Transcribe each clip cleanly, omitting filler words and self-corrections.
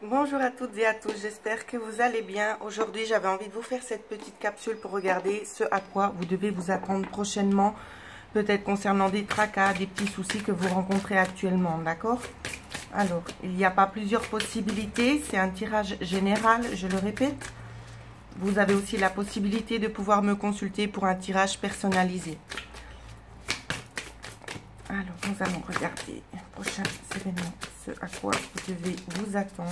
Bonjour à toutes et à tous, j'espère que vous allez bien. Aujourd'hui, j'avais envie de vous faire cette petite capsule pour regarder ce à quoi vous devez vous attendre prochainement, peut-être concernant des tracas, des petits soucis que vous rencontrez actuellement, d'accord? Alors, il n'y a pas plusieurs possibilités, c'est un tirage général, je le répète. Vous avez aussi la possibilité de pouvoir me consulter pour un tirage personnalisé. Alors, nous allons regarder prochain événement, ce à quoi vous devez vous attendre.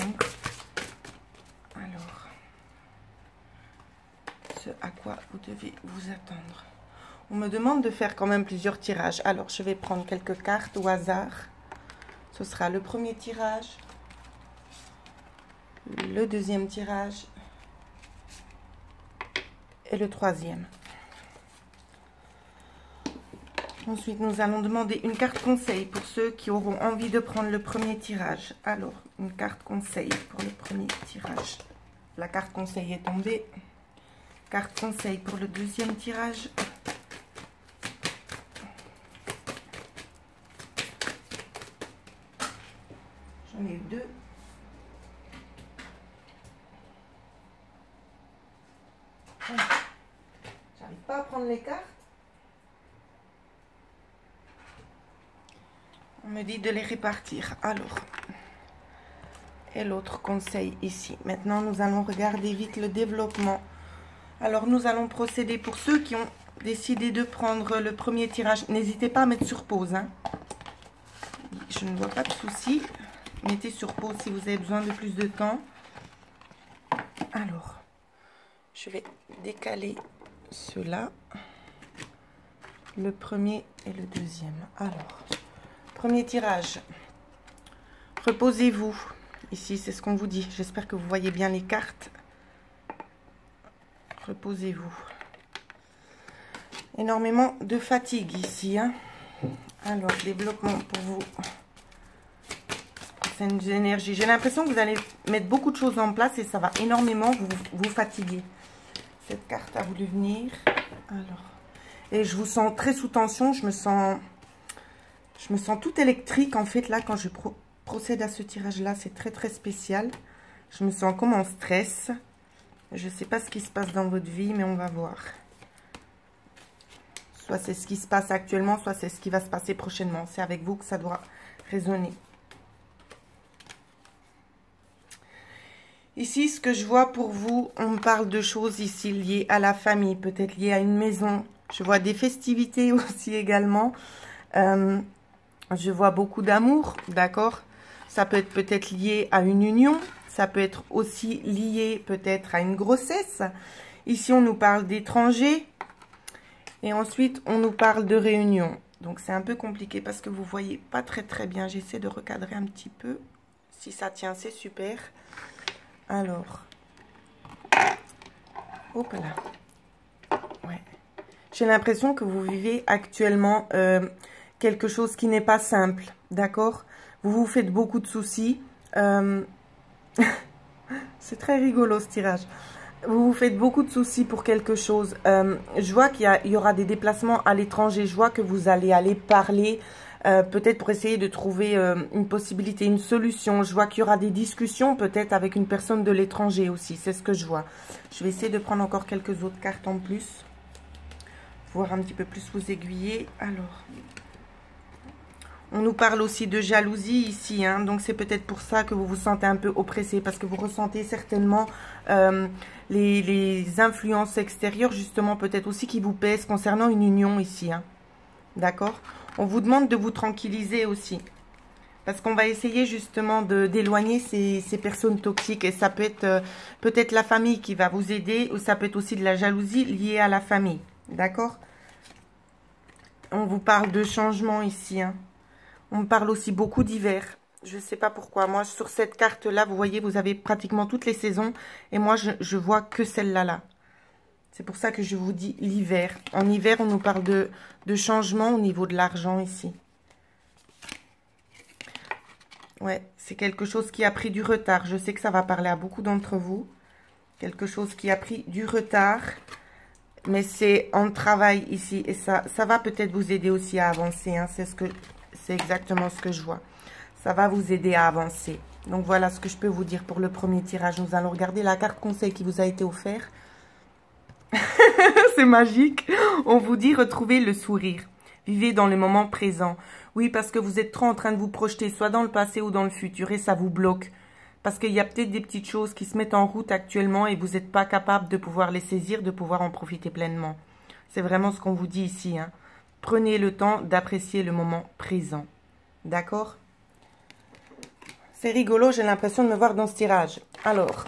Alors, ce à quoi vous devez vous attendre. On me demande de faire quand même plusieurs tirages. Alors, je vais prendre quelques cartes au hasard. Ce sera le premier tirage, le deuxième tirage et le troisième. Ensuite, nous allons demander une carte conseil pour ceux qui auront envie de prendre le premier tirage. Alors, une carte conseil pour le premier tirage. La carte conseil est tombée. Carte conseil pour le deuxième tirage. J'en ai deux. J'arrive pas à prendre les cartes. On me dit de les répartir. Alors, et l'autre conseil ici. Maintenant, nous allons regarder vite le développement. Alors, nous allons procéder pour ceux qui ont décidé de prendre le premier tirage. N'hésitez pas à mettre sur pause, hein. Je ne vois pas de souci. Mettez sur pause si vous avez besoin de plus de temps. Alors, je vais décaler ceux-là. Le premier et le deuxième. Alors, premier tirage. Reposez-vous. Ici, c'est ce qu'on vous dit. J'espère que vous voyez bien les cartes. Reposez-vous. Énormément de fatigue ici, hein. Alors, développement pour vous. C'est une énergie. J'ai l'impression que vous allez mettre beaucoup de choses en place et ça va énormément vous fatiguer. Cette carte a voulu venir. Alors, et je vous sens très sous tension. Je me sens toute électrique en fait là quand je procède à ce tirage là. C'est très très spécial. Je me sens comme en stress. Je ne sais pas ce qui se passe dans votre vie, mais on va voir. Soit c'est ce qui se passe actuellement, soit c'est ce qui va se passer prochainement. C'est avec vous que ça doit résonner. Ici, ce que je vois pour vous, on me parle de choses ici liées à la famille, peut-être liées à une maison. Je vois des festivités aussi également. Je vois beaucoup d'amour, d'accord? Ça peut être peut-être lié à une union. Ça peut être aussi lié peut-être à une grossesse. Ici, on nous parle d'étrangers. Et ensuite, on nous parle de réunion. Donc, c'est un peu compliqué parce que vous ne voyez pas très très bien. J'essaie de recadrer un petit peu. Si ça tient, c'est super. Alors. Hop là. Ouais. J'ai l'impression que vous vivez actuellement quelque chose qui n'est pas simple. D'accord? Vous vous faites beaucoup de soucis. C'est très rigolo ce tirage. Vous vous faites beaucoup de soucis pour quelque chose. Je vois qu'il y aura des déplacements à l'étranger. Je vois que vous allez aller parler, peut-être pour essayer de trouver une possibilité, une solution. Je vois qu'il y aura des discussions peut-être avec une personne de l'étranger aussi. C'est ce que je vois. Je vais essayer de prendre encore quelques autres cartes en plus. Voir un petit peu plus vous aiguiller. Alors, on nous parle aussi de jalousie ici, hein, donc c'est peut-être pour ça que vous vous sentez un peu oppressé, parce que vous ressentez certainement les influences extérieures, justement, peut-être aussi qui vous pèsent concernant une union ici, hein, d'accord? On vous demande de vous tranquilliser aussi, parce qu'on va essayer justement d'éloigner ces personnes toxiques, et ça peut être peut-être la famille qui va vous aider, ou ça peut être aussi de la jalousie liée à la famille, d'accord? On vous parle de changement ici, hein. On me parle aussi beaucoup d'hiver. Je ne sais pas pourquoi. Moi, sur cette carte-là, vous voyez, vous avez pratiquement toutes les saisons. Et moi, je vois que celle-là. C'est pour ça que je vous dis l'hiver. En hiver, on nous parle de changement au niveau de l'argent ici. Ouais, c'est quelque chose qui a pris du retard. Je sais que ça va parler à beaucoup d'entre vous. Quelque chose qui a pris du retard. Mais c'est en travail ici. Et ça va peut-être vous aider aussi à avancer, hein. C'est exactement ce que je vois. Ça va vous aider à avancer. Donc voilà ce que je peux vous dire pour le premier tirage. Nous allons regarder la carte conseil qui vous a été offerte. C'est magique. On vous dit retrouver le sourire. Vivez dans le moment présent. Oui, parce que vous êtes trop en train de vous projeter soit dans le passé ou dans le futur et ça vous bloque. Parce qu'il y a peut-être des petites choses qui se mettent en route actuellement et vous n'êtes pas capable de pouvoir les saisir, de pouvoir en profiter pleinement. C'est vraiment ce qu'on vous dit ici, hein. Prenez le temps d'apprécier le moment présent. D'accord? C'est rigolo, j'ai l'impression de me voir dans ce tirage. Alors,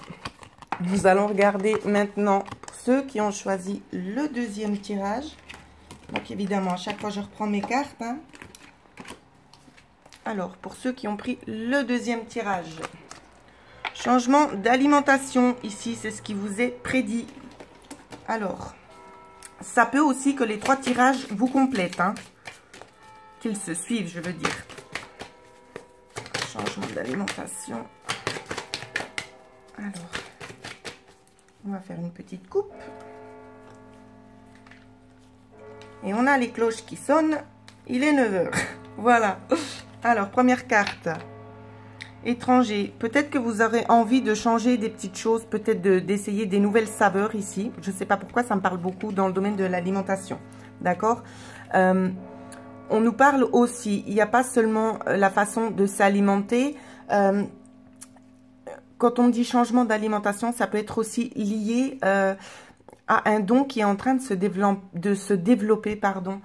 nous allons regarder maintenant pour ceux qui ont choisi le deuxième tirage. Donc évidemment, à chaque fois je reprends mes cartes, hein. Alors, pour ceux qui ont pris le deuxième tirage. Changement d'alimentation, ici, c'est ce qui vous est prédit. Alors, ça peut aussi que les 3 tirages vous complètent, hein. Qu'ils se suivent, je veux dire. Changement d'alimentation. Alors, on va faire une petite coupe. Et on a les cloches qui sonnent. Il est 9 h. Voilà. Alors, première carte. Étranger. Peut-être que vous aurez envie de changer des petites choses, peut-être d'essayer des nouvelles saveurs ici. Je ne sais pas pourquoi, ça me parle beaucoup dans le domaine de l'alimentation. D'accord? On nous parle aussi, il n'y a pas seulement la façon de s'alimenter. Quand on dit changement d'alimentation, ça peut être aussi lié à un don qui est en train de se développer, pardon,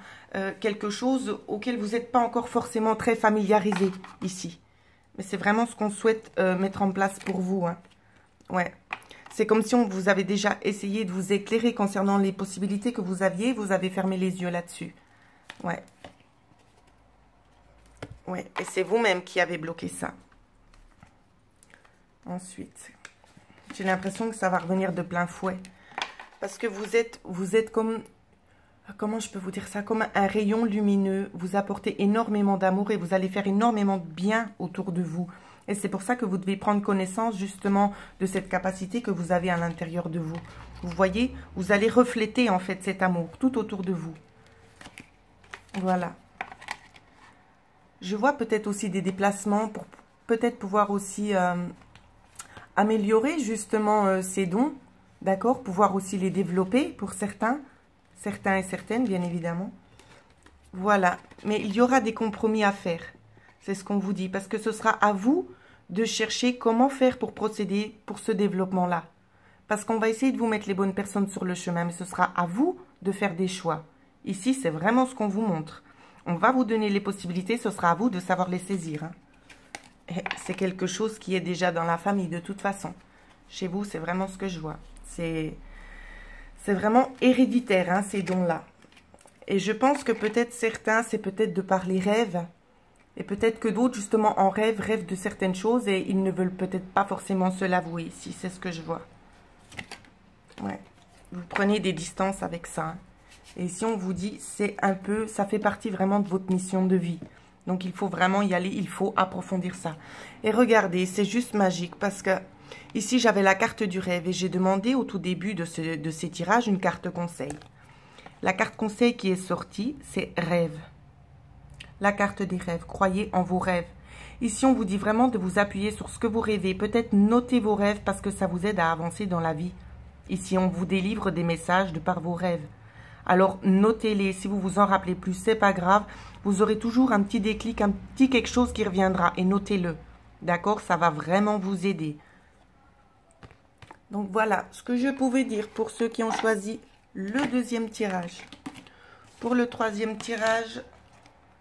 quelque chose auquel vous n'êtes pas encore forcément très familiarisé ici. Mais c'est vraiment ce qu'on souhaite mettre en place pour vous, hein. Ouais. C'est comme si on vous avait déjà essayé de vous éclairer concernant les possibilités que vous aviez. Vous avez fermé les yeux là-dessus. Ouais. Ouais. Et c'est vous-même qui avez bloqué ça. Ensuite, j'ai l'impression que ça va revenir de plein fouet. Parce que vous êtes comme... Comment je peux vous dire ça? Comme un rayon lumineux. Vous apportez énormément d'amour et vous allez faire énormément de bien autour de vous. Et c'est pour ça que vous devez prendre connaissance justement de cette capacité que vous avez à l'intérieur de vous. Vous voyez, vous allez refléter en fait cet amour tout autour de vous. Voilà. Je vois peut-être aussi des déplacements pour peut-être pouvoir aussi améliorer justement ces dons. D'accord? Pouvoir aussi les développer pour certains. Certains et certaines, bien évidemment. Voilà. Mais il y aura des compromis à faire. C'est ce qu'on vous dit. Parce que ce sera à vous de chercher comment faire pour procéder pour ce développement-là. Parce qu'on va essayer de vous mettre les bonnes personnes sur le chemin. Mais ce sera à vous de faire des choix. Ici, c'est vraiment ce qu'on vous montre. On va vous donner les possibilités. Ce sera à vous de savoir les saisir, hein. C'est quelque chose qui est déjà dans la famille de toute façon. Chez vous, c'est vraiment ce que je vois. C'est vraiment héréditaire, hein, ces dons-là. Et je pense que peut-être certains, c'est peut-être de par les rêves. Et peut-être que d'autres, justement, en rêvent de certaines choses et ils ne veulent peut-être pas forcément se l'avouer ici. C'est ce que je vois. Ouais. Vous prenez des distances avec ça, hein. Et ici, on vous dit, c'est un peu, ça fait partie vraiment de votre mission de vie. Donc, il faut vraiment y aller, il faut approfondir ça. Et regardez, c'est juste magique parce que ici, j'avais la carte du rêve et j'ai demandé au tout début de ces tirages une carte conseil. La carte conseil qui est sortie, c'est rêve. La carte des rêves. Croyez en vos rêves. Ici, on vous dit vraiment de vous appuyer sur ce que vous rêvez. Peut-être notez vos rêves parce que ça vous aide à avancer dans la vie. Ici, on vous délivre des messages de par vos rêves. Alors, notez-les. Si vous vous en rappelez plus, c'est pas grave. Vous aurez toujours un petit déclic, un petit quelque chose qui reviendra. Et notez-le. D'accord? Ça va vraiment vous aider. Donc voilà ce que je pouvais dire pour ceux qui ont choisi le deuxième tirage. Pour le troisième tirage,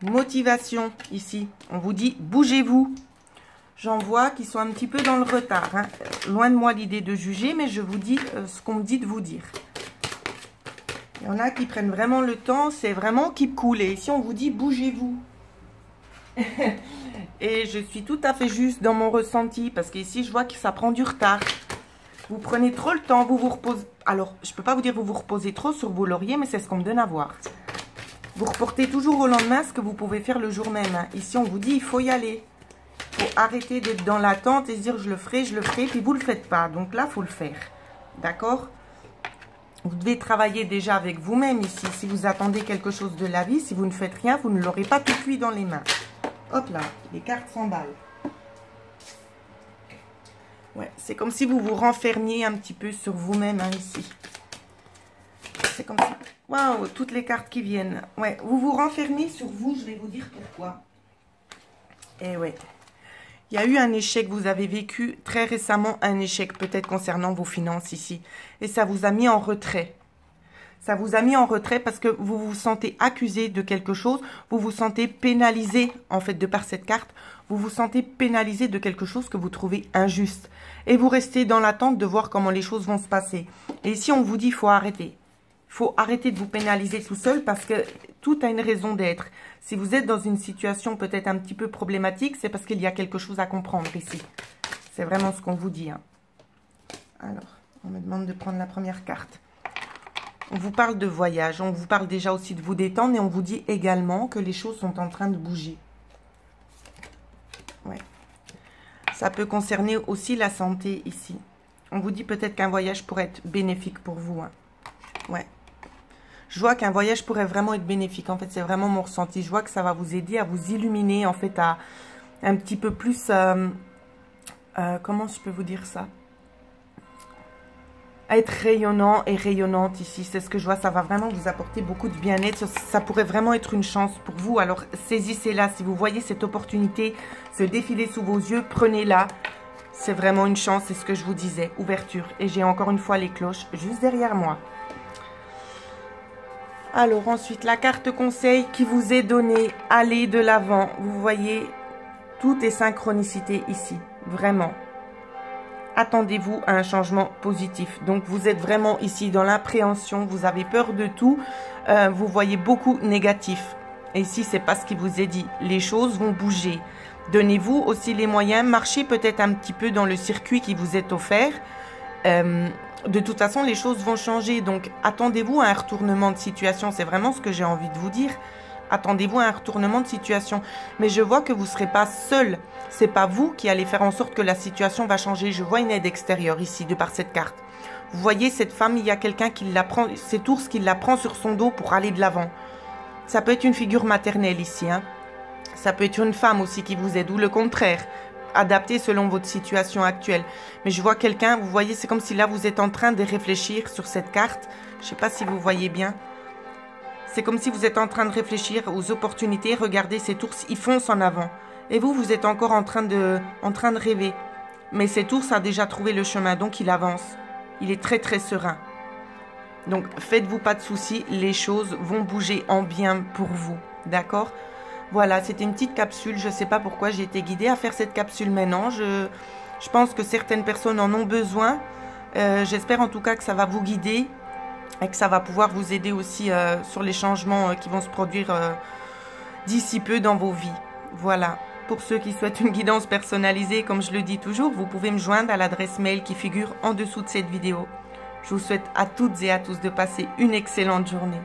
motivation ici. On vous dit bougez-vous. J'en vois qui sont un petit peu dans le retard, hein. Loin de moi l'idée de juger, mais je vous dis ce qu'on me dit de vous dire. Il y en a qui prennent vraiment le temps, c'est vraiment keep cool. Et ici on vous dit bougez-vous. Et je suis tout à fait juste dans mon ressenti parce qu'ici je vois que ça prend du retard. Vous prenez trop le temps, vous vous reposez. Alors, je ne peux pas vous dire vous vous reposez trop sur vos lauriers, mais c'est ce qu'on me donne à voir. Vous reportez toujours au lendemain ce que vous pouvez faire le jour même, hein. Ici, on vous dit il faut y aller. Il faut arrêter d'être dans l'attente et se dire je le ferai, puis vous ne le faites pas. Donc là, il faut le faire. D'accord? Vous devez travailler déjà avec vous-même ici. Si vous attendez quelque chose de la vie, si vous ne faites rien, vous ne l'aurez pas tout cuit dans les mains. Hop là, les cartes s'emballent. Ouais, c'est comme si vous vous renfermiez un petit peu sur vous-même, hein, ici. C'est comme si... Waouh, toutes les cartes qui viennent. Ouais, vous vous renfermez sur vous, je vais vous dire pourquoi. Et ouais. Il y a eu un échec, vous avez vécu très récemment un échec, peut-être concernant vos finances ici. Et ça vous a mis en retrait. Ça vous a mis en retrait parce que vous vous sentez accusé de quelque chose. Vous vous sentez pénalisé, en fait, de par cette carte. Vous vous sentez pénalisé de quelque chose que vous trouvez injuste. Et vous restez dans l'attente de voir comment les choses vont se passer. Et ici, on vous dit, il faut arrêter. Il faut arrêter de vous pénaliser tout seul parce que tout a une raison d'être. Si vous êtes dans une situation peut-être un petit peu problématique, c'est parce qu'il y a quelque chose à comprendre ici. C'est vraiment ce qu'on vous dit. Hein. Alors, on me demande de prendre la première carte. On vous parle de voyage, on vous parle déjà aussi de vous détendre et on vous dit également que les choses sont en train de bouger. Ouais. Ça peut concerner aussi la santé ici. On vous dit peut-être qu'un voyage pourrait être bénéfique pour vous. Hein. Ouais. Je vois qu'un voyage pourrait vraiment être bénéfique. En fait, c'est vraiment mon ressenti. Je vois que ça va vous aider à vous illuminer, en fait, à un petit peu plus... comment je peux vous dire ça? À être rayonnant et rayonnante ici. C'est ce que je vois. Ça va vraiment vous apporter beaucoup de bien-être. Ça pourrait vraiment être une chance pour vous. Alors, saisissez-la. Si vous voyez cette opportunité se défiler sous vos yeux, prenez-la. C'est vraiment une chance. C'est ce que je vous disais. Ouverture. Et j'ai encore une fois les cloches juste derrière moi. Alors ensuite, la carte conseil qui vous est donnée, allez de l'avant. Vous voyez, tout est synchronicité ici, vraiment. Attendez-vous à un changement positif. Donc vous êtes vraiment ici dans l'appréhension, vous avez peur de tout, vous voyez beaucoup négatif. Et ici, c'est pas ce qui vous est dit. Les choses vont bouger. Donnez-vous aussi les moyens, marchez peut-être un petit peu dans le circuit qui vous est offert. De toute façon, les choses vont changer. Donc, attendez-vous à un retournement de situation. C'est vraiment ce que j'ai envie de vous dire. Attendez-vous à un retournement de situation. Mais je vois que vous ne serez pas seul. Ce n'est pas vous qui allez faire en sorte que la situation va changer. Je vois une aide extérieure ici, de par cette carte. Vous voyez, cette femme, il y a quelqu'un qui la prend, cet ours qui la prend sur son dos pour aller de l'avant. Ça peut être une figure maternelle ici. Hein. Ça peut être une femme aussi qui vous aide, ou le contraire. Adapté selon votre situation actuelle. Mais je vois quelqu'un, vous voyez, c'est comme si là, vous êtes en train de réfléchir sur cette carte. Je ne sais pas si vous voyez bien. C'est comme si vous êtes en train de réfléchir aux opportunités. Regardez, cet ours, il fonce en avant. Et vous, vous êtes encore en train de rêver. Mais cet ours a déjà trouvé le chemin, donc il avance. Il est très, très serein. Donc, faites-vous pas de soucis. Les choses vont bouger en bien pour vous. D'accord ? Voilà, c'était une petite capsule. Je ne sais pas pourquoi j'ai été guidée à faire cette capsule maintenant. Je pense que certaines personnes en ont besoin. J'espère en tout cas que ça va vous guider et que ça va pouvoir vous aider aussi sur les changements qui vont se produire d'ici peu dans vos vies. Voilà. Pour ceux qui souhaitent une guidance personnalisée, comme je le dis toujours, vous pouvez me joindre à l'adresse mail qui figure en dessous de cette vidéo. Je vous souhaite à toutes et à tous de passer une excellente journée.